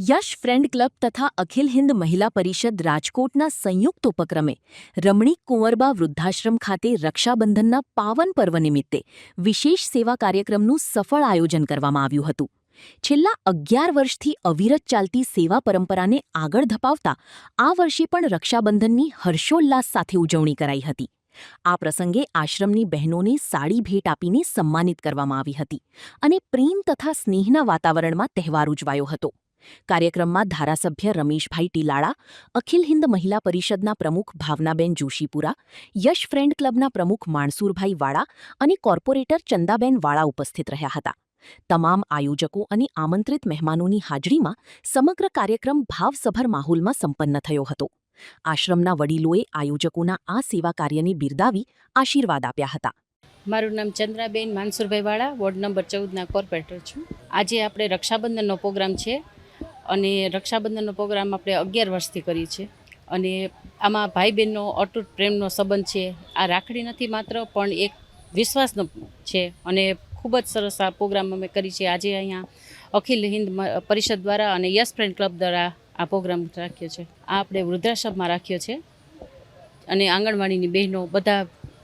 યશ friend club તથા અખિલ હિન્દ મહિલા પરિષદ રાજકોટના સંયુક્ત ઉપક્રમે રમણીક કુંવરબા વૃદ્ધાશ્રમ ખાતે રક્ષાબંધનના પાવન પર્વ નિમિત્તે વિશેષ સેવા કાર્યક્રમનું સફળ આયોજન કરવામાં આવ્યું હતું. છેલ્લા 11 વર્ષથી અવિરત ચાલતી સેવા પરંપરાને આગળ ધપાવતા આ વર્ષે પણ રક્ષાબંધનની હર્ષોલ્લાસ સાથે ઉજવણી કરાઈ હતી. આ પ્રસંગે આશ્રમની બહેનોને સાડી ભેટ આપીને સન્માનિત કરવામાં આવી હતી અને પ્રેમ તથા સ્નેહના વાતાવરણમાં તહેવાર ઉજવાયો હતો. કાર્યક્રમમાં ધારાસભ્ય રમેશભાઈ ટીલાળા, અખિલ હિન્દ મહિલા પરિષદના પ્રમુખ ભાવનાબેન જોશીપુરા, યશ ફ્રેન્ડ ક્લબના પ્રમુખ માણસુરભાઈ વાળા અને કોર્પોરેટર ચંદાબેન વાળા ઉપસ્થિત રહ્યા હતા. તમામ આયોજકો અને આમંત્રિત મહેમાનોની હાજરીમાં સમગ્ર કાર્યક્રમ ભાવસભર માહોલમાં સંપન્ન થયો હતો. આશ્રમના વડીલોએ આયોજકોના આ સેવા કાર્યને બિરદાવી આશીર્વાદ આપ્યા હતા. મારું નામ ચંદ્રાબેન માનસુરભાઈ વાળા, વોર્ડ નંબર 14ના કોર્પોરેટર છું. આજે આપણે રક્ષાબંધનનો પ્રોગ્રામ છે અને રક્ષાબંધનનો પ્રોગ્રામ આપણે 11 વર્ષથી કરી છે અને આમાં ભાઈ બહેનનો અતૂટ પ્રેમનો સંબંધ છે. આ રાખડી નથી માત્ર, પણ એક વિશ્વાસનો છે અને ખૂબ જ સરસ આ પ્રોગ્રામ અમે કરી છે. આજે અહીંયા અખિલ હિન્દ પરિષદ દ્વારા અને યશ ફ્રેન્ડ ક્લબ દ્વારા આ પ્રોગ્રામ રાખ્યો છે. આ આપણે વૃદ્ધાશ્રમમાં રાખ્યો છે અને આંગણવાડીની બહેનો, બધા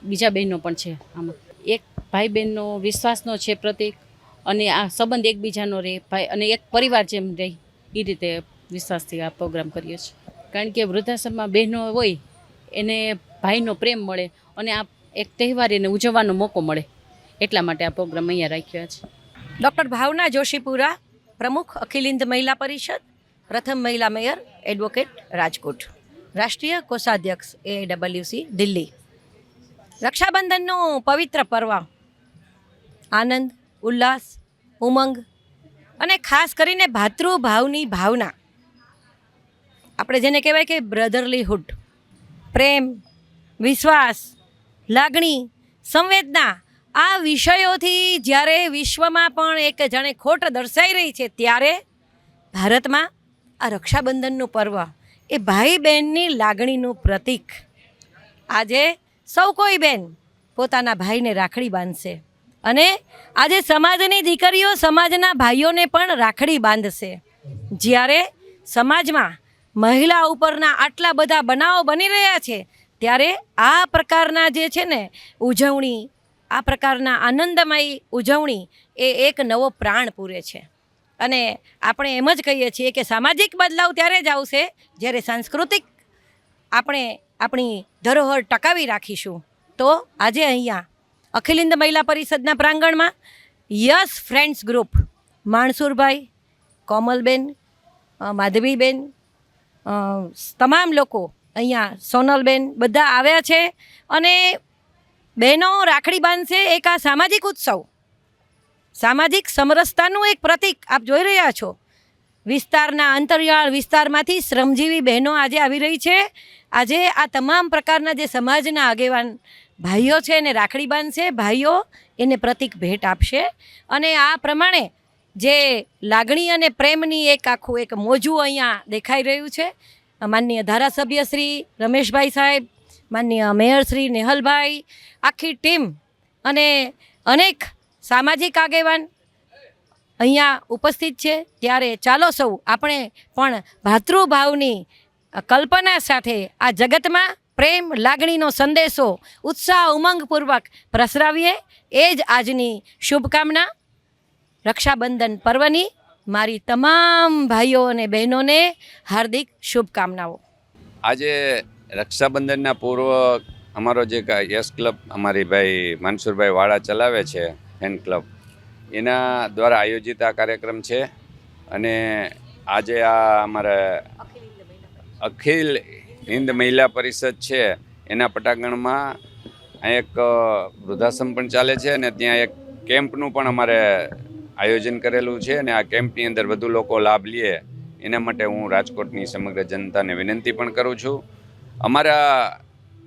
બીજા બહેનો પણ છે. આમાં એક ભાઈ બહેનનો વિશ્વાસનો છે પ્રતીક અને આ સંબંધ એકબીજાનો રહે ભાઈ અને એક પરિવાર જેમ રહે એ રીતે વિશ્વાસથી આ પ્રોગ્રામ કરીએ છીએ. કારણ કે વૃદ્ધાશ્રમમાં બહેનો હોય એને ભાઈનો પ્રેમ મળે અને આ એક તહેવાર એને ઉજવવાનો મોકો મળે, એટલા માટે આ પ્રોગ્રામ અહીંયા રાખ્યો છે. ડૉક્ટર ભાવના જોશીપુરા, પ્રમુખ અખિલ હિન્દ મહિલા પરિષદ, પ્રથમ મહિલા મેયર, એડવોકેટ રાજકોટ, રાષ્ટ્રીય કોષાધ્યક્ષ AWC દિલ્હી. રક્ષાબંધનનું પવિત્ર પર્વ આનંદ, ઉલ્લાસ, ઉમંગ અને ખાસ કરીને ભાતૃભાવની ભાવના, આપણે જેને કહેવાય કે બ્રધરલીહુડ, પ્રેમ, વિશ્વાસ, લાગણી, સંવેદના, આ વિષયોથી જ્યારે વિશ્વમાં પણ એક જાણે ખોટ દર્શાઈ રહી છે, ત્યારે ભારતમાં આ રક્ષાબંધનનું પર્વ એ ભાઈ બહેનની લાગણીનું પ્રતીક. આજે સૌ કોઈ બહેન પોતાના ભાઈને રાખડી બાંધશે અને આજે સમાજની દીકરીઓ સમાજના ભાઈઓને પણ રાખડી બાંધશે. જ્યારે સમાજમાં મહિલા ઉપરના આટલા બધા બનાવો બની રહ્યા છે, ત્યારે આ પ્રકારના જે છે ને ઉજવણી, આ પ્રકારના આનંદમય ઉજવણી એ એક નવો પ્રાણ પૂરે છે. અને આપણે એમ જ કહીએ છીએ કે સામાજિક બદલાવ ત્યારે જ આવશે જ્યારે સાંસ્કૃતિક આપણે આપણી ધરોહર ટકાવી રાખીશું. તો આજે અહીંયા અખિલ હિન્દ મહિલા પરિષદના પ્રાંગણમાં યશ ફ્રેન્ડ્સ ગ્રુપ, માણસુરભાઈ, કોમલબેન, માધવીબેન, તમામ લોકો અહીંયા, સોનલબેન, બધા આવ્યા છે અને બહેનો રાખડી બાંધશે. એક આ સામાજિક ઉત્સવ, સામાજિક સમરસતાનું એક પ્રતીક આપ જોઈ રહ્યા છો. વિસ્તારના અંતરિયાળ વિસ્તારમાંથી શ્રમજીવી બહેનો આજે આવી રહી છે. આજે આ તમામ પ્રકારના જે સમાજના આગેવાન ભાઈઓ છે એને રાખડી બાંધશે, ભાઈઓ એને પ્રતીક ભેટ આપશે અને આ પ્રમાણે જે લાગણી અને પ્રેમની એક આખું એક મોજું અહીંયા દેખાઈ રહ્યું છે. માનનીય ધારાસભ્ય શ્રી રમેશભાઈ સાહેબ, માનનીય મેયર શ્રી નેહલભાઈ, આખી ટીમ અને અનેક સામાજિક આગેવાન અહીંયા ઉપસ્થિત છે. ત્યારે ચાલો સૌ આપણે પણ ભાતૃભાવની કલ્પના સાથે આ જગતમાં પ્રેમ, લાગણીનો સંદેશો ઉત્સાહ ઉમંગપૂર્વક પ્રસરાવીએ. એ જ આજની શુભકામના. રક્ષાબંધન પર્વની મારી તમામ ભાઈઓ અને બહેનોને હાર્દિક શુભકામનાઓ. આજે રક્ષાબંધનના પૂર્વ અમારો જે યશ ક્લબ અમારી ભાઈ માનસુરભાઈ વાળા ચલાવે છે, ફેન ક્લબ, એના દ્વારા આયોજિત આ કાર્યક્રમ છે. અને આજે આ અમારા અખિલ હિન્દ મહિલા પરિષદ છે એના પટાંગણમાં એક વૃદ્ધાશ્રમ પણ ચાલે છે અને ત્યાં એક કેમ્પનું પણ અમારે આયોજન કરેલું છે. અને આ કેમ્પની અંદર વધુ લોકો લાભ લે એના માટે હું રાજકોટની સમગ્ર જનતાને વિનંતી પણ કરું છું. અમારા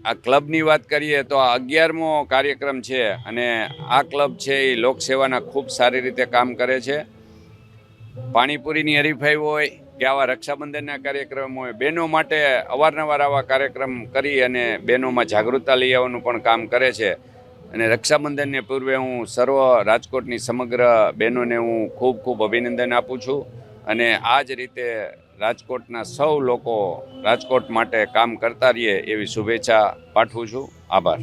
આ ક્લબની વાત કરીએ તો આ 11મો કાર્યક્રમ છે અને આ ક્લબ છે એ લોકસેવાના ખૂબ સારી રીતે કામ કરે છે. પાણીપુરીની હરીફાઈ હોય કે આવા રક્ષાબંધનના કાર્યક્રમ હોય, બહેનો માટે અવારનવાર આવા કાર્યક્રમ કરી અને બહેનોમાં જાગૃતતા લઈ આવવાનું પણ કામ કરે છે. અને રક્ષાબંધનને પૂર્વે હું સર્વ રાજકોટની સમગ્ર બહેનોને હું ખૂબ ખૂબ અભિનંદન આપું છું અને આ જ રીતે રાજકોટના સૌ લોકો રાજકોટ માટે કામ કરતા રહીએ એવી શુભેચ્છા પાઠવું છું. આભાર.